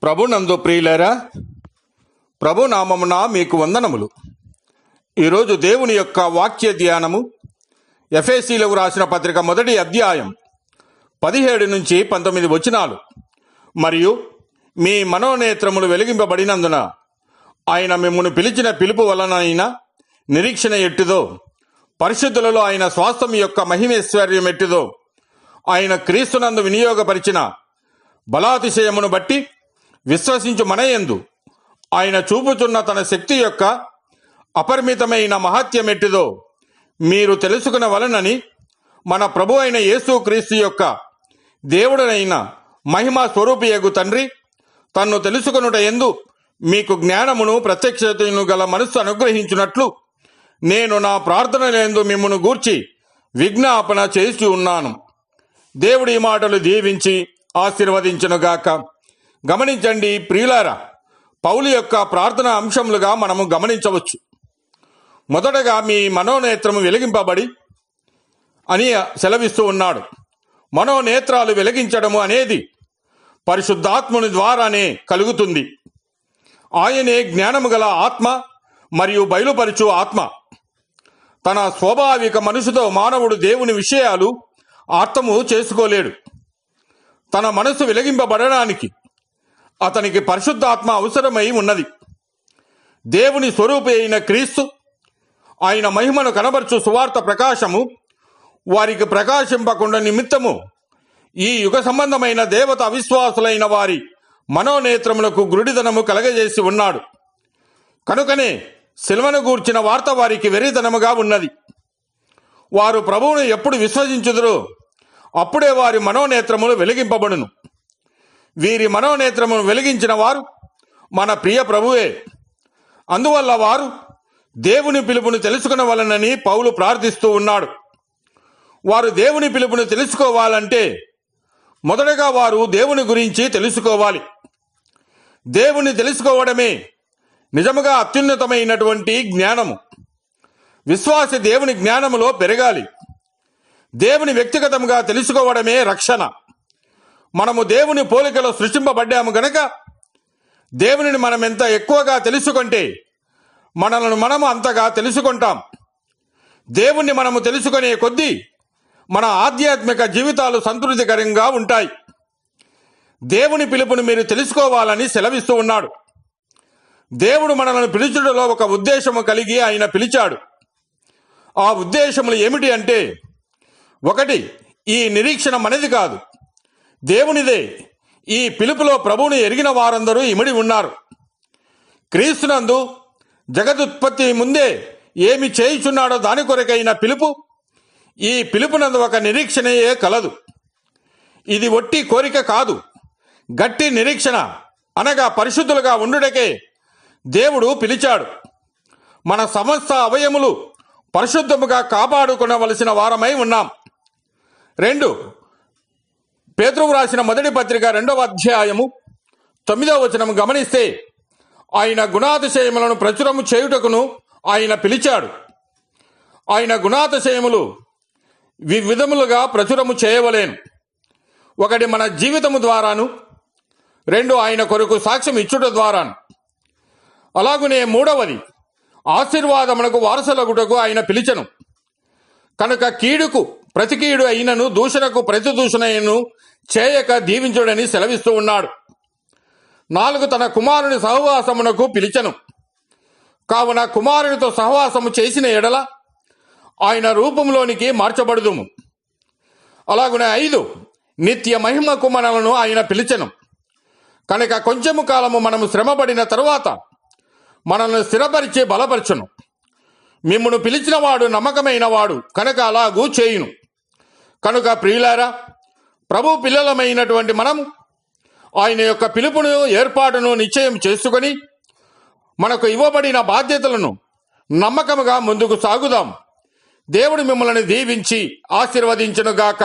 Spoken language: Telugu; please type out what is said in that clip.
ప్రభునందు ప్రియులారా, ప్రభు నామమున మీకు వందనములు. ఈరోజు దేవుని యొక్క వాక్య ధ్యానము ఎఫెసీలకు రాసిన పత్రిక 1వ అధ్యాయం 17 నుంచి 19 వచనాలు. మరియు మీ మనోనేత్రములు వెలిగింపబడినందున ఆయన మిమ్మును పిలిచిన పిలుపు వలనైన నిరీక్షణ ఎట్టిదో, పరిశుద్ధులలో ఆయన స్వాస్థ్యం యొక్క మహిమేశ్వర్యం ఎట్టిదో, ఆయన క్రీస్తునందు వినియోగపరిచిన బలాతిశయమును బట్టి విశ్వసించు మనయందు ఆయన చూపుచున్న తన శక్తి యొక్క అపరిమితమైన మహత్యం ఎట్టిదో మీరు తెలుసుకున్న వలనని మన ప్రభు అయిన యేసు క్రీస్తు యొక్క దేవుడనైన మహిమ స్వరూపియగు తండ్రి తన్ను తెలుసుకొనుట యందు మీకు జ్ఞానమును ప్రత్యక్షతను గల మనస్సు అనుగ్రహించున్నట్లు నేను నా ప్రార్థనలందు మిమ్మును గూర్చి విజ్ఞాపన చేసి ఉన్నాను. దేవుడి మాటలు దీవించి ఆశీర్వదించునుగాక. గమనించండి ప్రియులారా, పౌలు యొక్క ప్రార్థన అంశములుగా మనము గమనించవచ్చు. మొదటగా మీ మనోనేత్రము వెలిగింపబడి అని సెలవిస్తూ ఉన్నాడు. మనోనేత్రాలు వెలిగించడము అనేది పరిశుద్ధాత్ముని ద్వారానే కలుగుతుంది. ఆయనే జ్ఞానము గల ఆత్మ మరియు బయలుపరచు ఆత్మ. తన స్వాభావిక మనసుతో మానవుడు దేవుని విషయాలు అర్థము చేసుకోలేడు. తన మనసు వెలిగింపబడడానికి అతనికి పరిశుద్ధాత్మ అవసరమై ఉన్నది. దేవుని స్వరూపి అయిన క్రీస్తు ఆయన మహిమను కనబర్చు సువార్త ప్రకాశము వారికి ప్రకాశింపకుండా నిమిత్తము ఈ యుగ సంబంధమైన దేవత అవిశ్వాసులైన వారి మనోనేత్రములకు గురుడిదనము కలగజేసి ఉన్నాడు. కనుకనే సిలువను గూర్చిన వార్త వారికి వెర్రితనముగా ఉన్నది. వారు ప్రభువును ఎప్పుడు విశ్వసించుదురో అప్పుడే వారి మనోనేత్రములు వెలిగింపబడును. వీరి మనోనేత్రమును వెలిగించిన వారు మన ప్రియ ప్రభువే. అందువల్ల వారు దేవుని పిలుపును తెలుసుకునవలనని పౌలు ప్రార్థిస్తూ ఉన్నాడు. వారు దేవుని పిలుపును తెలుసుకోవాలంటే మొదటగా వారు దేవుని గురించి తెలుసుకోవాలి. దేవుని తెలుసుకోవడమే నిజముగా అత్యున్నతమైనటువంటి జ్ఞానము. విశ్వాసి దేవుని జ్ఞానములో పెరగాలి. దేవుని వ్యక్తిగతంగా తెలుసుకోవడమే రక్షణ. మనము దేవుని పోలికలో సృష్టింపబడ్డాము గనక దేవునిని మనం ఎంత ఎక్కువగా తెలుసుకుంటే మనలను మనము అంతగా తెలుసుకుంటాం. దేవుణ్ణి మనము తెలుసుకునే కొద్దీ మన ఆధ్యాత్మిక జీవితాలు సంతృప్తికరంగా ఉంటాయి. దేవుని పిలుపుని మీరు తెలుసుకోవాలని సెలవిస్తూ ఉన్నాడు. దేవుడు మనల్ని పిలుచుటలో ఒక ఉద్దేశము కలిగి ఆయన పిలిచాడు. ఆ ఉద్దేశములు ఏమిటి అంటే, 1, ఈ నిరీక్షణ మనది కాదు, దేవునిదే. ఈ పిలుపులో ప్రభువుని ఎరిగిన వారందరూ ఇమిడి ఉన్నారు. క్రీస్తునందు జగదుత్పత్తి ముందే ఏమి చేయుచున్నాడో దాని కొరకైన పిలుపు, ఈ పిలుపునందు ఒక నిరీక్షణయే కలదు. ఇది ఒట్టి కోరిక కాదు, గట్టి నిరీక్షణ. అనగా పరిశుద్ధులుగా ఉండుటకే దేవుడు పిలిచాడు. మన సమస్త అవయములు పరిశుద్ధముగా కాపాడుకునవలసిన వారమై ఉన్నాం. 2 పేతురు రాసిన 1వ పత్రిక 2వ అధ్యాయము 9వ వచనం గమనిస్తే, ఆయన గుణాతిశయములను ప్రచురము చేయుటకును ఆయన పిలిచాడు. ఆయన గుణాతిశయములు వివిధములుగా ప్రచురము చేయవలేను. 1 మన జీవితము ద్వారాను, 2 ఆయన కొరకు సాక్ష్యం ఇచ్చుట ద్వారాను. అలాగునే 3వది ఆశీర్వాదమునకు వారసులగుటకు ఆయన పిలిచెను. కనుక కీడుకు ప్రతి కీడు అయినను దూషణకు ప్రతి దూషణను చేయక దీవించుడని సెలవిస్తూ ఉన్నాడు. 4 తన కుమారుని సహవాసమునకు పిలిచెను. కావున కుమారునితో సహవాసము చేసిన ఎడల ఆయన రూపంలోనికి మార్చబడుదుము. అలాగునే 5 నిత్య మహిమకు మనలను ఆయన పిలిచెను. కనుక కొంచెము కాలము మనము శ్రమపడిన తరువాత మనల్ని స్థిరపరిచి బలపరచును. మిమ్మును పిలిచిన వాడు నమ్మకమైన వాడు కనుక అలాగూ చేయును. కనుక ప్రియులారా, ప్రభు పిల్లలమైనటువంటి మనము ఆయన యొక్క పిలుపును ఏర్పాటును నిశ్చయం చేసుకొని మనకు ఇవ్వబడిన బాధ్యతలను నమ్మకముగా ముందుకు సాగుదాం. దేవుడు మిమ్మల్ని దీవించి ఆశీర్వదించునుగాక.